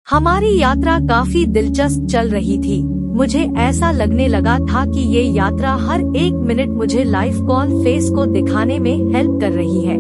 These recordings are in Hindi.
हमारी यात्रा काफी दिलचस्प चल रही थी। मुझे ऐसा लगने लगा था कि ये यात्रा हर एक मिनट मुझे लाइफ कॉल फेस को दिखाने में हेल्प कर रही है।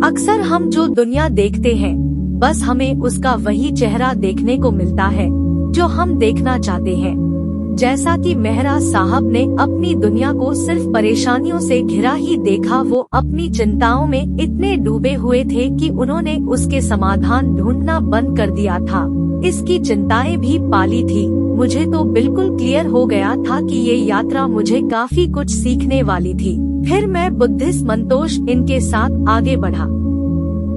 अक्सर हम जो दुनिया देखते हैं, बस हमें उसका वही चेहरा देखने को मिलता है जो हम देखना चाहते हैं। जैसा कि मेहरा साहब ने अपनी दुनिया को सिर्फ परेशानियों से घिरा ही देखा, वो अपनी चिंताओं में इतने डूबे हुए थे कि उन्होंने उसके समाधान ढूंढना बंद कर दिया था। इसकी चिंताएं भी पाली थी। मुझे तो बिल्कुल क्लियर हो गया था कि ये यात्रा मुझे काफी कुछ सीखने वाली थी। फिर मैं बुद्धिस्ट मंतोष इनके साथ आगे बढ़ा।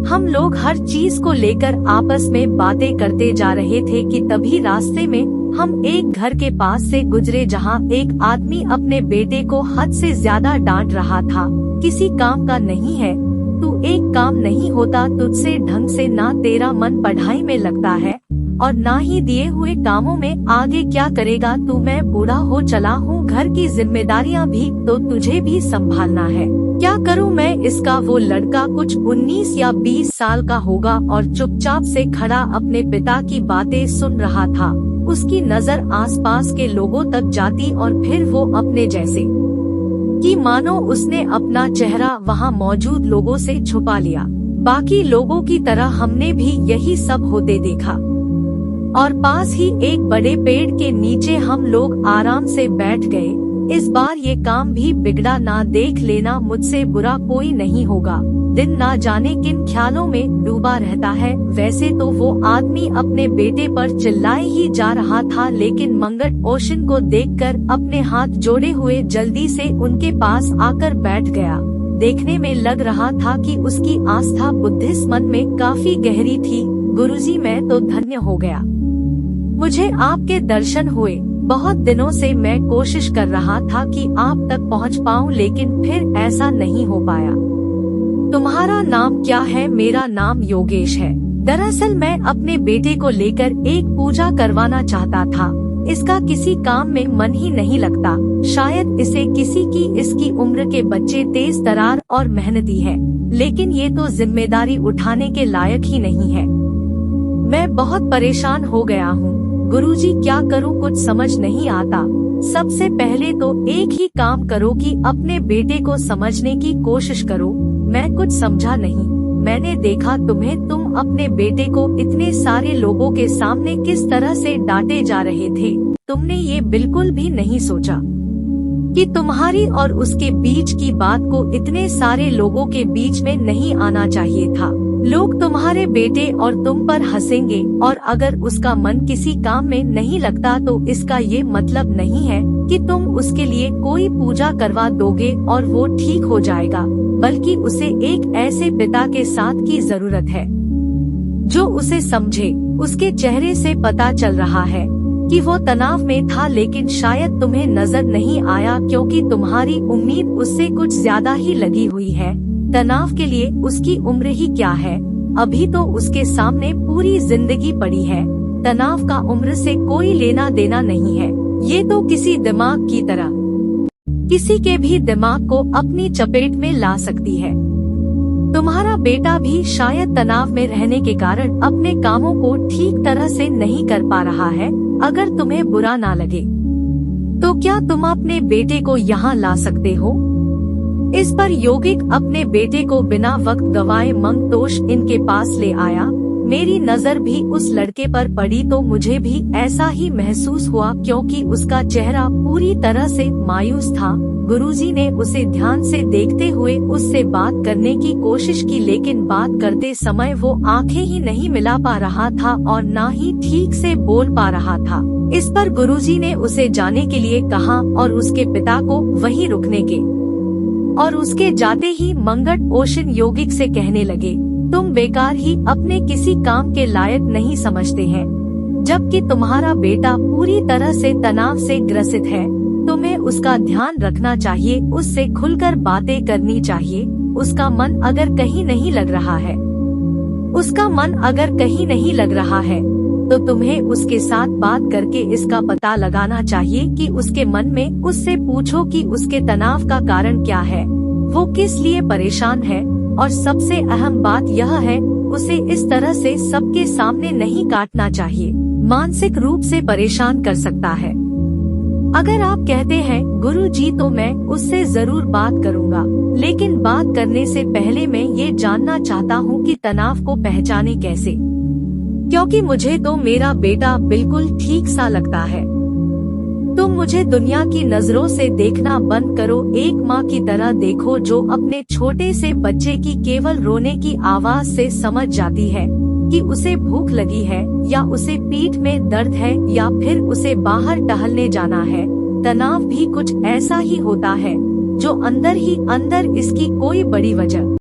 हम लोग हर चीज को लेकर आपस में बातें करते जा रहे थे कि तभी रास्ते में हम एक घर के पास से गुजरे जहां एक आदमी अपने बेटे को हद से ज्यादा डांट रहा था। किसी काम का नहीं है, तू एक काम नहीं होता तुझसे ढंग से, ना तेरा मन पढ़ाई में लगता है और ना ही दिए हुए कामों में, आगे क्या करेगा तू, मैं बूढ़ा हो चला हूँ, घर की जिम्मेदारियाँ भी तो तुझे भी संभालना है, क्या करूँ मैं इसका। वो लड़का कुछ 19 या 20 साल का होगा और चुपचाप से खड़ा अपने पिता की बातें सुन रहा था। उसकी नजर आसपास के लोगों तक जाती और फिर वो अपने जैसे कि मानो उसने अपना चेहरा वहाँ मौजूद लोगों से छुपा लिया। बाकी लोगों की तरह हमने भी यही सब होते देखा और पास ही एक बड़े पेड़ के नीचे हम लोग आराम से बैठ गए। इस बार ये काम भी बिगड़ा ना, देख लेना मुझसे बुरा कोई नहीं होगा। दिन ना जाने किन ख्यालों में डूबा रहता है। वैसे तो वो आदमी अपने बेटे पर चिल्लाए ही जा रहा था, लेकिन मंगट ओशन को देखकर अपने हाथ जोड़े हुए जल्दी से उनके पास आकर बैठ गया। देखने में लग रहा था कि उसकी आस्था बुद्धिस्ट मन में काफी गहरी थी। गुरुजी, मैं तो धन्य हो गया, मुझे आपके दर्शन हुए। बहुत दिनों से मैं कोशिश कर रहा था कि आप तक पहुंच पाऊं, लेकिन फिर ऐसा नहीं हो पाया। तुम्हारा नाम क्या है? मेरा नाम योगेश है। दरअसल मैं अपने बेटे को लेकर एक पूजा करवाना चाहता था। इसका किसी काम में मन ही नहीं लगता, शायद इसे किसी की, इसकी उम्र के बच्चे तेज तरार और मेहनती है, लेकिन ये तो जिम्मेदारी उठाने के लायक ही नहीं है। मैं बहुत परेशान हो गया हूँ गुरुजी, क्या करूँ कुछ समझ नहीं आता। सबसे पहले तो एक ही काम करो कि अपने बेटे को समझने की कोशिश करो। मैं कुछ समझा नहीं। मैंने देखा तुम्हें, तुम अपने बेटे को इतने सारे लोगों के सामने किस तरह से डांटे जा रहे थे। तुमने ये बिल्कुल भी नहीं सोचा कि तुम्हारी और उसके बीच की बात को इतने सारे लोगों के बीच में नहीं आना चाहिए था। लोग तुम्हारे बेटे और तुम पर हंसेंगे, और अगर उसका मन किसी काम में नहीं लगता तो इसका ये मतलब नहीं है कि तुम उसके लिए कोई पूजा करवा दोगे और वो ठीक हो जाएगा, बल्कि उसे एक ऐसे पिता के साथ की जरूरत है जो उसे समझे। उसके चेहरे से पता चल रहा है कि वो तनाव में था, लेकिन शायद तुम्हें नजर नहीं आया क्योंकि तुम्हारी उम्मीद उससे कुछ ज्यादा ही लगी हुई है। तनाव के लिए उसकी उम्र ही क्या है, अभी तो उसके सामने पूरी जिंदगी पड़ी है। तनाव का उम्र से कोई लेना देना नहीं है। ये तो किसी दिमाग की तरह किसी के भी दिमाग को अपनी चपेट में ला सकती है। तुम्हारा बेटा भी शायद तनाव में रहने के कारण अपने कामों को ठीक तरह से नहीं कर पा रहा है। अगर तुम्हें बुरा ना लगे तो क्या तुम अपने बेटे को यहाँ ला सकते हो? इस पर योगिक अपने बेटे को बिना वक्त गवाए मंगतोष इनके पास ले आया। मेरी नजर भी उस लड़के पर पड़ी तो मुझे भी ऐसा ही महसूस हुआ, क्योंकि उसका चेहरा पूरी तरह से मायूस था। गुरुजी ने उसे ध्यान से देखते हुए उससे बात करने की कोशिश की, लेकिन बात करते समय वो आंखें ही नहीं मिला पा रहा था और ना ही ठीक से बोल पा रहा था। इस पर गुरुजी ने उसे जाने के लिए कहा और उसके पिता को वहीं रुकने के, और उसके जाते ही मंगट ओशन योगिक से कहने लगे, तुम बेकार ही अपने किसी काम के लायक नहीं समझते हैं, जबकि तुम्हारा बेटा पूरी तरह से तनाव से ग्रसित है। तुम्हें उसका ध्यान रखना चाहिए, उससे खुलकर बातें करनी चाहिए। उसका मन अगर कहीं नहीं लग रहा है, तो तुम्हें उसके साथ बात करके इसका पता लगाना चाहिए कि उसके मन में। उससे पूछो कि उसके तनाव का कारण क्या है, वो किस लिए परेशान है, और सबसे अहम बात यह है उसे इस तरह से सबके सामने नहीं काटना चाहिए, मानसिक रूप से परेशान कर सकता है। अगर आप कहते हैं गुरुजी तो मैं उससे जरूर बात करूंगा, लेकिन बात करने से पहले मैं ये जानना चाहता हूँ कि तनाव को पहचाने कैसे, क्योंकि मुझे तो मेरा बेटा बिल्कुल ठीक सा लगता है। तुम मुझे दुनिया की नजरों से देखना बंद करो, एक माँ की तरह देखो जो अपने छोटे से बच्चे की केवल रोने की आवाज से समझ जाती है कि उसे भूख लगी है या उसे पीठ में दर्द है या फिर उसे बाहर टहलने जाना है। तनाव भी कुछ ऐसा ही होता है जो अंदर ही अंदर इसकी कोई बड़ी वजह